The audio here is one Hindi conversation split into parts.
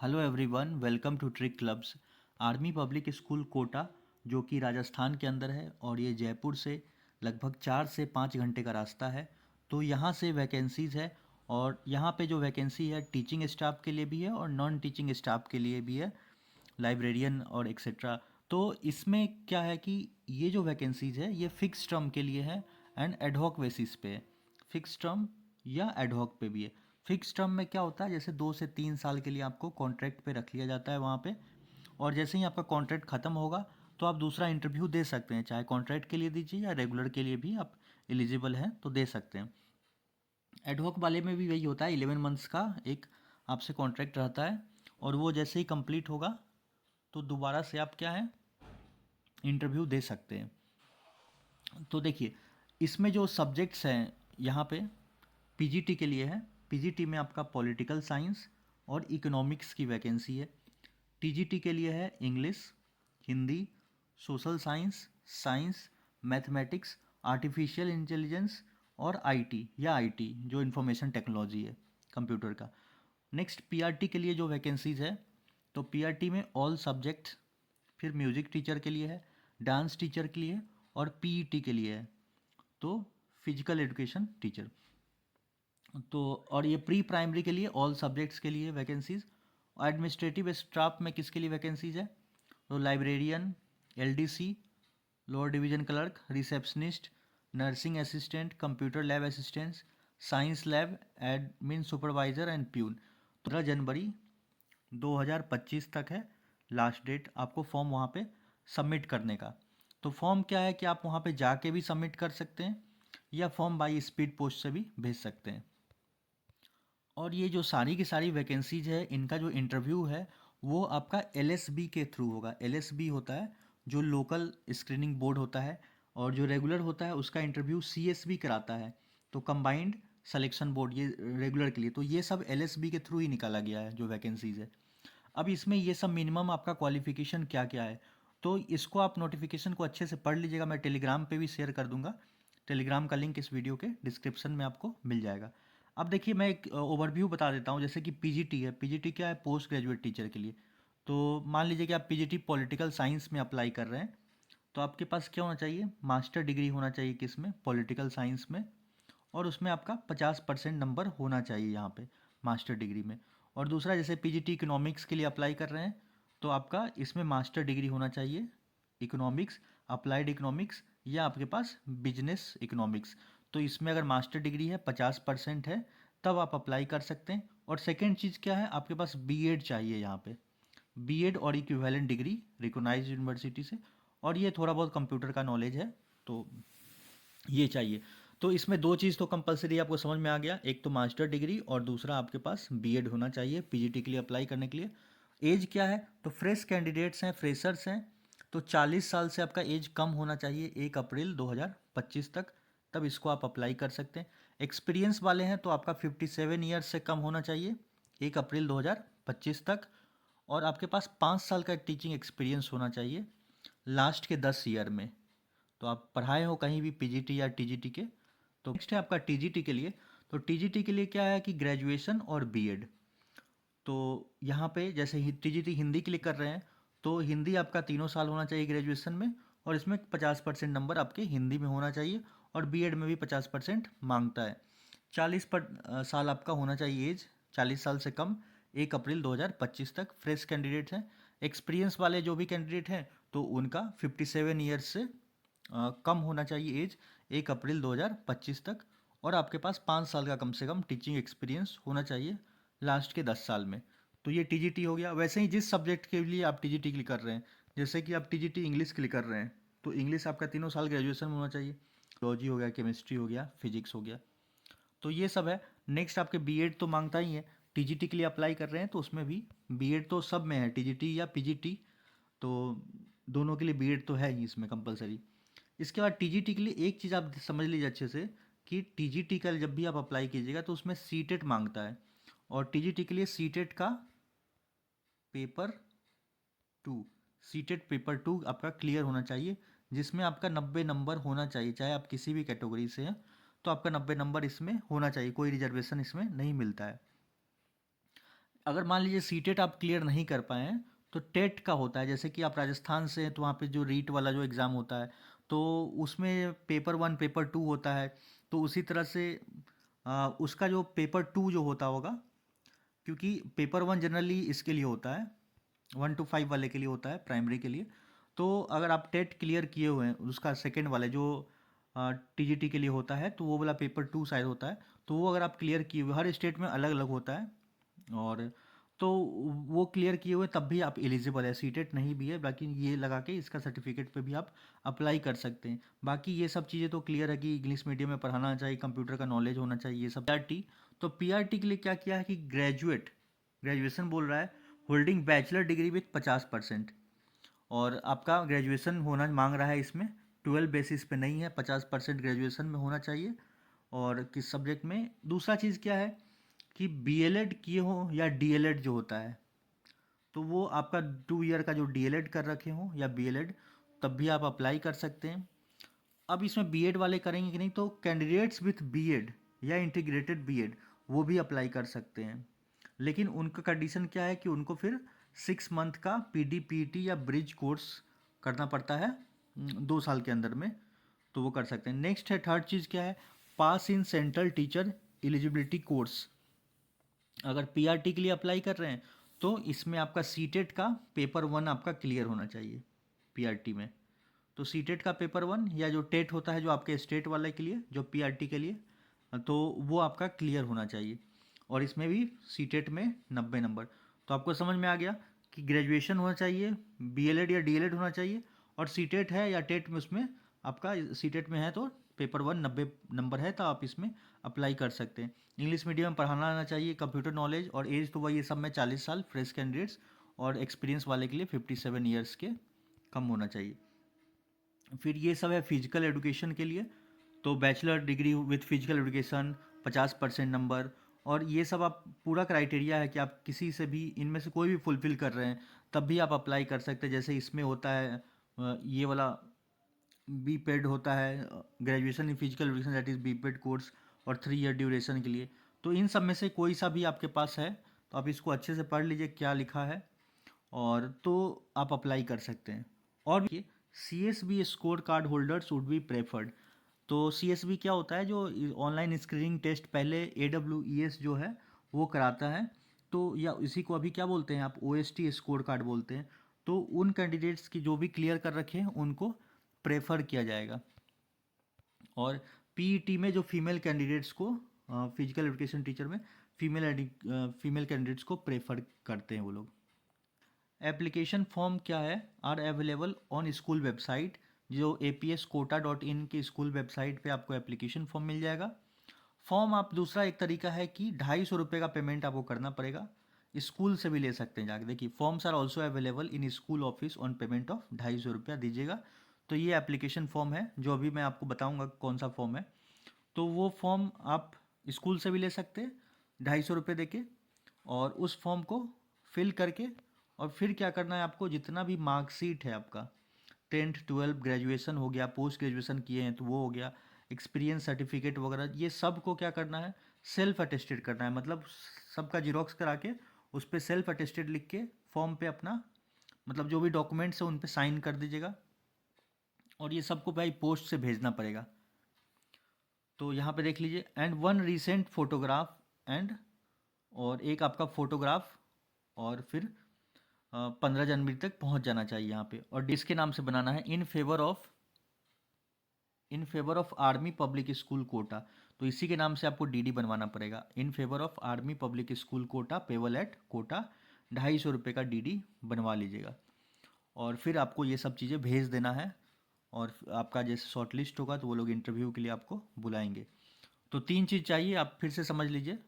Hello everyone, welcome to trick clubs. Army public school Kota जो कि राजस्थान के अंदर है और ये जयपुर से लगभग 4 से 5 घंटे का रास्ता है। तो यहाँ से वैकेंसीज़ है और यहाँ पे जो वैकेंसी है टीचिंग स्टाफ के लिए भी है और नॉन टीचिंग स्टाफ के लिए भी है, लाइब्रेरियन और एक्सेट्रा। तो इसमें क्या है कि ये जो वैकेंसीज़ है ये फिक्स टर्म के लिए है एंड एडहॉक बेसिस पे है। फिक्स टर्म या एडहॉक पे भी है। फिक्स टर्म में क्या होता है, जैसे 2 से 3 साल के लिए आपको कॉन्ट्रैक्ट पे रख लिया जाता है वहाँ पे, और जैसे ही आपका कॉन्ट्रैक्ट ख़त्म होगा तो आप दूसरा इंटरव्यू दे सकते हैं, चाहे कॉन्ट्रैक्ट के लिए दीजिए या रेगुलर के लिए भी आप एलिजिबल हैं तो दे सकते हैं। एडहॉक वाले में भी वही होता है, 11 मंथ्स का एक आपसे कॉन्ट्रैक्ट रहता है और वो जैसे ही कंप्लीट होगा तो दोबारा से आप क्या है, इंटरव्यू दे सकते हैं। तो देखिए, इसमें जो सब्जेक्ट्स हैं यहाँ पे पीजीटी के लिए है। पीजीटी में आपका पॉलिटिकल साइंस और इकोनॉमिक्स की वैकेंसी है। टीजीटी के लिए है English, Hindi, social science, science, mathematics, artificial intelligence और आईटी या आईटी जो इंफॉर्मेशन टेक्नोलॉजी है, कंप्यूटर का। नेक्स्ट पीआरटी के लिए जो वैकेंसीज है, तो पीआरटी में ऑल सब्जेक्ट्स, फिर म्यूजिक टीचर के लिए है, डांस टीचर के लिए और पीईटी के लिए है, तो फिजिकल एजुकेशन टीचर। तो और ये प्री प्राइमरी के लिए ऑल सब्जेक्ट्स के लिए वैकेंसीज। एडमिनिस्ट्रेटिव स्टाफ में किसके लिए वैकेंसीज है, तो librarian, LDC, lower division clerk, receptionist, nursing assistant, computer lab assistant, science lab, admin supervisor and peon. 15 जनवरी 2025 तक है लास्ट डेट आपको फॉर्म वहाँ पे सबमिट करने का। तो फॉर्म क्या है कि आप वहाँ पे जाके भी सबमिट कर सकते हैं या फॉर्म बाई स्पीड पोस्ट से भी भेज सकते हैं। और ये जो सारी की सारी वैकेंसीज है, इनका जो इंटरव्यू है वो आपका एलएसबी के थ्रू होगा। एलएसबी होता है जो लोकल स्क्रीनिंग बोर्ड होता है, और जो रेगुलर होता है उसका इंटरव्यू सीएसबी कराता है, तो कंबाइंड सिलेक्शन बोर्ड, ये रेगुलर के लिए। तो ये सब एलएसबी के थ्रू ही निकाला गया है जो वैकेंसीज है। अब इसमें ये सब मिनिमम आपका क्वालिफिकेशन क्या क्या है, तो इसको आप नोटिफिकेशन को अच्छे से पढ़ लीजिएगा। मैं टेलीग्राम पे भी शेयर कर दूंगा, टेलीग्राम का लिंक इस वीडियो के डिस्क्रिप्शन में आपको मिल जाएगा। अब देखिए, मैं एक ओवरव्यू बता देता हूँ। जैसे कि पीजीटी है, पीजीटी क्या है, पोस्ट ग्रेजुएट टीचर के लिए। तो मान लीजिए कि आप पीजीटी पॉलिटिकल साइंस में अप्लाई कर रहे हैं, तो आपके पास क्या होना चाहिए, मास्टर डिग्री होना चाहिए किसमें, पॉलिटिकल साइंस में, और उसमें आपका 50% नंबर होना चाहिए यहाँ पे मास्टर डिग्री में। और दूसरा, जैसे पीजीटी इकोनॉमिक्स के लिए अप्लाई कर रहे हैं, तो आपका इसमें मास्टर डिग्री होना चाहिए इकोनॉमिक्स, अप्लाइड इकोनॉमिक्स, या आपके पास बिजनेस इकोनॉमिक्स। तो इसमें अगर मास्टर डिग्री है, 50% है, तब आप अप्लाई कर सकते हैं। और सेकेंड चीज़ क्या है, आपके पास बीएड चाहिए यहाँ पे, बीएड और इक्विवेलेंट डिग्री रिकोगनाइज यूनिवर्सिटी से, और ये थोड़ा बहुत कंप्यूटर का नॉलेज है, तो ये चाहिए। तो इसमें दो चीज़ तो कंपलसरी आपको समझ में आ गया, एक तो मास्टर डिग्री और दूसरा आपके पास बीएड होना चाहिए पीजीटी के लिए अप्लाई करने के लिए। एज क्या है, तो फ्रेश कैंडिडेट्स हैं, फ्रेशर्स हैं, तो 40 साल से आपका एज कम होना चाहिए 1 अप्रैल 2025 तक, तब इसको आप अप्लाई कर सकते हैं। एक्सपीरियंस वाले हैं तो आपका 57 ईयर्स से कम होना चाहिए 1 अप्रैल 2025 तक, और आपके पास 5 साल का टीचिंग एक्सपीरियंस होना चाहिए लास्ट के 10 ईयर में, तो आप पढ़ाए हो कहीं भी पीजीटी या टीजीटी के। तो नेक्स्ट है आपका टीजीटी के लिए। तो टीजीटी के लिए क्या है कि ग्रेजुएशन और बीएड। तो यहाँ पे जैसे ही टीजीटी हिंदी के लिए कर रहे हैं, तो हिंदी आपका 3 साल होना चाहिए ग्रेजुएशन में, और इसमें 50% नंबर आपके हिंदी में होना चाहिए, और बीएड में भी 50% मांगता है। 40 साल आपका होना चाहिए एज, 40 साल से कम 1 अप्रैल 2025 तक फ्रेश कैंडिडेट हैं। एक्सपीरियंस वाले जो भी कैंडिडेट हैं तो उनका 57 ईयर्स से कम होना चाहिए एज 1 अप्रैल 2025 तक, और आपके पास 5 साल का कम से कम टीचिंग एक्सपीरियंस होना चाहिए लास्ट के 10 साल में। तो ये टीजीटी हो गया। वैसे ही जिस सब्जेक्ट के लिए आप टीजीटी के लिए कर रहे हैं, जैसे कि आप टीजीटी इंग्लिश के लिए कर रहे हैं, तो इंग्लिश आपका 3 साल ग्रेजुएशन में होना चाहिए। लॉजी हो गया, केमिस्ट्री हो गया, फिजिक्स हो गया, तो ये सब है। नेक्स्ट आपके बीएड तो मांगता ही है, टीजीटी के लिए अप्लाई कर रहे हैं तो उसमें भी बीएड तो सब में है, टीजीटी या पीजीटी, तो दोनों के लिए बीएड तो है ही इसमें कंपलसरी। इसके बाद टीजीटी के लिए एक चीज़ आप समझ लीजिए अच्छे से, कि टीजीटी का जब भी आप अप्लाई कीजिएगा तो उसमें सीटेट मांगता है, और टीजीटी के लिए सीटेट का पेपर 2, सीटेट पेपर 2 आपका क्लियर होना चाहिए, जिसमें आपका 90 नंबर होना चाहिए, चाहे आप किसी भी कैटेगरी से हैं तो आपका 90 नंबर इसमें होना चाहिए, कोई रिजर्वेशन इसमें नहीं मिलता है। अगर मान लीजिए सीटेट आप क्लियर नहीं कर पाए हैं तो टेट का होता है। जैसे कि आप राजस्थान से हैं तो वहाँ पे जो रीट वाला जो एग्ज़ाम होता है तो उसमें पेपर वन पेपर टू होता है। तो उसी तरह से उसका जो पेपर टू जो होता होगा, क्योंकि पेपर वन जनरली इसके लिए होता है, 1 to 5 वाले के लिए होता है, प्राइमरी के लिए। तो अगर आप टेट क्लियर किए हुए हैं उसका सेकेंड वाले जो टीजीटी के लिए होता है तो वो वाला पेपर टू शायद होता है। तो वो अगर आप क्लियर किए हुए, हर स्टेट में अलग अलग होता है, और तो वो क्लियर किए हुए तब भी आप एलिजिबल है। सीटेट नहीं भी है, बाकी ये लगा के इसका सर्टिफिकेट पे भी आप अप्लाई कर सकते हैं। बाकी ये सब चीज़ें तो क्लियर है कि इंग्लिश मीडियम में पढ़ाना चाहिए, कंप्यूटर का नॉलेज होना चाहिए, ये सब। पीआरटी, तो पीआरटी के लिए क्या किया है कि ग्रेजुएशन बोल रहा है, होल्डिंग बैचलर डिग्री विथ 50%। और आपका ग्रेजुएशन होना मांग रहा है इसमें, 12 बेसिस पे नहीं है, 50% ग्रेजुएशन में होना चाहिए। और किस सब्जेक्ट में, दूसरा चीज़ क्या है कि बीएलएड किए हो या डीएलएड जो होता है, तो वो आपका 2 ईयर का जो डीएलएड कर रखे हो या बीएलएड, तब भी आप अप्लाई कर सकते हैं। अब इसमें बीएड वाले करेंगे कि नहीं, तो कैंडिडेट्स विथ बीएड या इंटीग्रेटेड बीएड वो भी अप्लाई कर सकते हैं। लेकिन उनका कंडीशन क्या है कि उनको फिर 6 मंथ का पीडीपीटी या ब्रिज कोर्स करना पड़ता है 2 साल के अंदर में, तो वो कर सकते हैं। नेक्स्ट है, थर्ड चीज़ क्या है, pass in central teacher eligibility course. अगर पीआरटी के लिए अप्लाई कर रहे हैं तो इसमें आपका सीटेट का पेपर वन आपका क्लियर होना चाहिए पीआरटी में। तो सीटेट का पेपर वन या जो टेट होता है जो आपके स्टेट वाले के लिए, जो पीआरटी के लिए, तो वो आपका क्लियर होना चाहिए। और इसमें भी सीटेट में 90 नंबर। तो आपको समझ में आ गया कि ग्रेजुएशन होना चाहिए, बीएलएड या डीएलएड होना चाहिए, और सीटेट है या टेट में, उसमें आपका सीटेट में है तो पेपर वन 90 नंबर है तो आप इसमें अप्लाई कर सकते हैं। इंग्लिश मीडियम में पढ़ाना आना चाहिए, कंप्यूटर नॉलेज, और एज तो वही ये सब में 40 साल फ्रेश कैंडिडेट्स, और एक्सपीरियंस वाले के लिए 57 ईयर्स के कम होना चाहिए। फिर ये सब है फिजिकल एजुकेशन के लिए, तो bachelor degree with physical education, 50% number. और ये सब आप पूरा क्राइटेरिया है कि आप किसी से भी इनमें से कोई भी फुलफिल कर रहे हैं तब भी आप अप्लाई कर सकते हैं। जैसे इसमें होता है ये वाला बी पेड होता है, graduation in physical education, that is be paid course, और 3 ईयर ड्यूरेशन के लिए। तो इन सब में से कोई सा भी आपके पास है तो आप इसको अच्छे से पढ़ लीजिए क्या लिखा है, और तो आप अप्लाई कर सकते हैं। और भी, C S B score card holders would be preferred. तो सी एस बी क्या होता है, जो ऑनलाइन स्क्रीनिंग टेस्ट पहले ए डब्ल्यू ई एस जो है वो कराता है, तो या इसी को अभी क्या बोलते हैं आप, O S T score card बोलते हैं। तो उन कैंडिडेट्स की जो भी क्लियर कर रखे हैं उनको प्रेफर किया जाएगा। और पीईटी में जो फीमेल कैंडिडेट्स को, फिजिकल एजुकेशन टीचर में फीमेल कैंडिडेट्स को प्रेफर करते हैं वो लोग। एप्लीकेशन फॉर्म क्या है, are available on school website. जो APSquota.in की स्कूल वेबसाइट पे आपको एप्लीकेशन फॉर्म मिल जाएगा। फॉर्म आप, दूसरा एक तरीका है कि 250 रुपये का पेमेंट आपको करना पड़ेगा, स्कूल से भी ले सकते हैं जाके। देखिए, forms are also available in school office on payment of 250 रुपया दीजिएगा। तो ये एप्लीकेशन फॉर्म है जो अभी मैं आपको बताऊंगा कौन सा फॉर्म है। तो वो फॉर्म आप स्कूल से भी ले सकते हैं 250 रुपये दे के, और उस फॉर्म को फिल करके, और फिर क्या करना है आपको, जितना भी मार्कशीट है आपका, 10th 12th ग्रेजुएशन हो गया, पोस्ट ग्रेजुएशन किए हैं तो वो हो गया, एक्सपीरियंस सर्टिफिकेट वगैरह, ये सब को क्या करना है, सेल्फ अटेस्टेड करना है। मतलब सबका जीरोक्स करा के उस पर सेल्फ अटेस्टेड लिख के फॉर्म पे अपना, मतलब जो भी डॉक्यूमेंट्स है उन पे साइन कर दीजिएगा। और ये सबको भाई पोस्ट से भेजना पड़ेगा। तो यहाँ पे देख लीजिए, and one recent photograph and, और एक आपका फोटोग्राफ, और फिर 15 जनवरी तक पहुँच जाना चाहिए यहाँ पे। और डिस के नाम से बनाना है, in favour of army public school Kota. तो इसी के नाम से आपको डीडी बनवाना पड़ेगा, in favour of army public school Kota payable at Kota. 250 रुपये का डीडी बनवा लीजिएगा, और फिर आपको ये सब चीज़ें भेज देना है। और आपका जैसे शॉर्ट लिस्ट होगा तो वो लोग इंटरव्यू के लिए आपको बुलाएंगे। तो 3 चीज़ चाहिए, आप फिर से समझ लीजिए।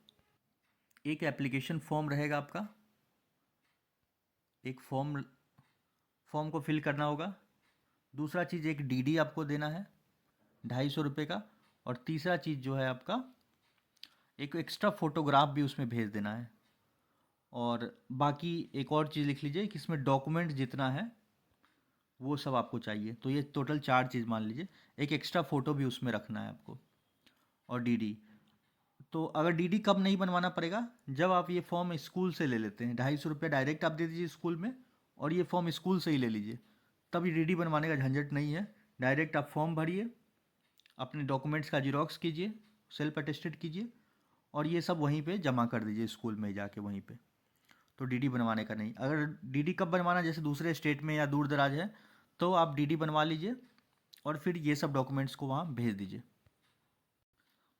एक एप्लीकेशन फॉर्म रहेगा आपका, एक फॉर्म को फिल करना होगा। दूसरा चीज़, एक डीडी आपको देना है 250 रुपये का। और तीसरा चीज़ जो है आपका, एक एक्स्ट्रा फोटोग्राफ भी उसमें भेज देना है। और बाकी एक और चीज़ लिख लीजिए कि इसमें डॉक्यूमेंट जितना है वो सब आपको चाहिए। तो ये टोटल 4 चीज़ मान लीजिए, एक एक्स्ट्रा फ़ोटो भी उसमें रखना है आपको, और डीडी। तो अगर डीडी कब नहीं बनवाना पड़ेगा, जब आप ये फॉर्म स्कूल से ले लेते हैं, 250 रुपये डायरेक्ट आप दे दीजिए स्कूल में और ये फॉर्म स्कूल से ही ले लीजिए, तब ये डीडी बनवाने का झंझट नहीं है। डायरेक्ट आप फॉर्म भरिए, अपने डॉक्यूमेंट्स का जीरोक्स कीजिए, सेल्फ अटेस्टेड कीजिए और ये सब वहीं पे जमा कर दीजिए स्कूल में जाके वहीं पे। तो डीडी बनवाने का नहीं। अगर डीडी कब बनवाना, जैसे दूसरे स्टेट में या दूर दराज है, तो आप डीडी बनवा लीजिए और फिर ये सब डॉक्यूमेंट्स को वहाँ भेज दीजिए।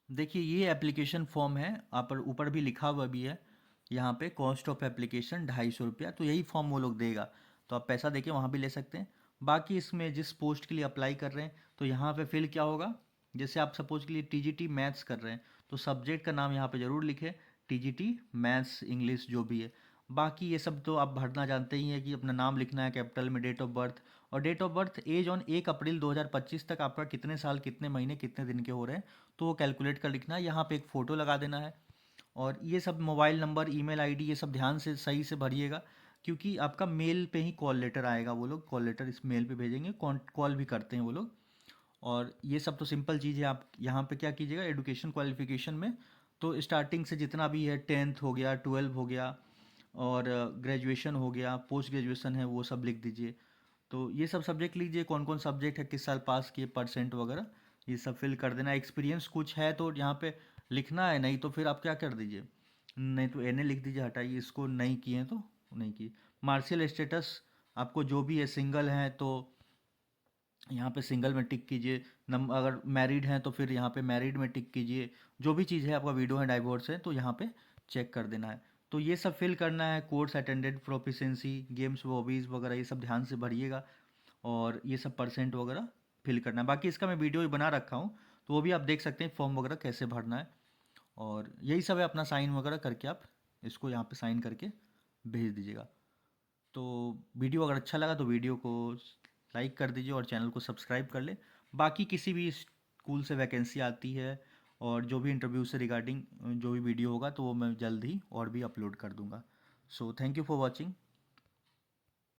देखिए ये एप्लीकेशन फॉर्म है, आप पर ऊपर भी लिखा हुआ भी है यहाँ पे, कॉस्ट ऑफ एप्लीकेशन 250 रुपया, तो यही फॉर्म वो लोग देगा, तो आप पैसा देके वहाँ भी ले सकते हैं। बाकी इसमें जिस पोस्ट के लिए अप्लाई कर रहे हैं तो यहाँ पे फिल क्या होगा, जैसे आप सपोज के लिए टीजीटी मैथ्स कर रहे हैं तो सब्जेक्ट का नाम यहाँ पे ज़रूर लिखें, टीजीटी मैथ्स इंग्लिश जो भी है। बाकी ये सब तो आप भरना जानते ही हैं कि अपना नाम लिखना है कैपिटल में, डेट ऑफ बर्थ, और date of birth as on 1 April 2025 तक आपका कितने साल कितने महीने कितने दिन के हो रहे हैं तो वो कैलकुलेट कर लिखना है। यहाँ पे एक फ़ोटो लगा देना है और ये सब मोबाइल नंबर ईमेल आईडी ये सब ध्यान से सही से भरिएगा, क्योंकि आपका मेल पे ही कॉल लेटर आएगा, वो लोग कॉल लेटर इस मेल पे भेजेंगे, कॉल भी करते हैं वो लोग। और ये सब तो सिंपल चीज़ है। आप यहाँ पे क्या कीजिएगा, एडुकेशन क्वालिफिकेशन में तो स्टार्टिंग से जितना भी है, 10th हो गया, 12 हो गया और ग्रेजुएशन हो गया, पोस्ट ग्रेजुएशन है वो सब लिख दीजिए। तो ये सब सब्जेक्ट लीजिए, कौन कौन सब्जेक्ट है, किस साल पास किए, परसेंट वगैरह ये सब फिल कर देना। एक्सपीरियंस कुछ है तो यहाँ पे लिखना है, नहीं तो फिर आप क्या कर दीजिए, नहीं तो एनए लिख दीजिए, हटाइए इसको, नहीं किए हैं तो नहीं किए। मार्शियल स्टेटस आपको जो भी है, सिंगल हैं तो यहाँ पे सिंगल में टिक कीजिए, नम अगर मैरिड हैं तो फिर यहाँ पे मैरिड में टिक कीजिए। जो भी चीज़ है, आपका विडो है डाइवोर्स है तो यहाँ पे चेक कर देना है। तो ये सब फिल करना है, course attended, proficiency, games hobbies वगैरह ये सब ध्यान से भरिएगा और ये सब परसेंट वगैरह फिल करना है। बाकी इसका मैं वीडियो ही बना रखा हूँ तो वो भी आप देख सकते हैं फॉर्म वगैरह कैसे भरना है। और यही सब है, अपना साइन वगैरह करके आप इसको यहाँ पे साइन करके भेज दीजिएगा। तो वीडियो अगर अच्छा लगा तो वीडियो को लाइक कर दीजिए और चैनल को सब्सक्राइब कर ले। बाकी किसी भी स्कूल से वैकेंसी आती है और जो भी इंटरव्यू से रिगार्डिंग जो भी वीडियो होगा तो वो मैं जल्द ही और भी अपलोड कर दूंगा। So thank you for watching.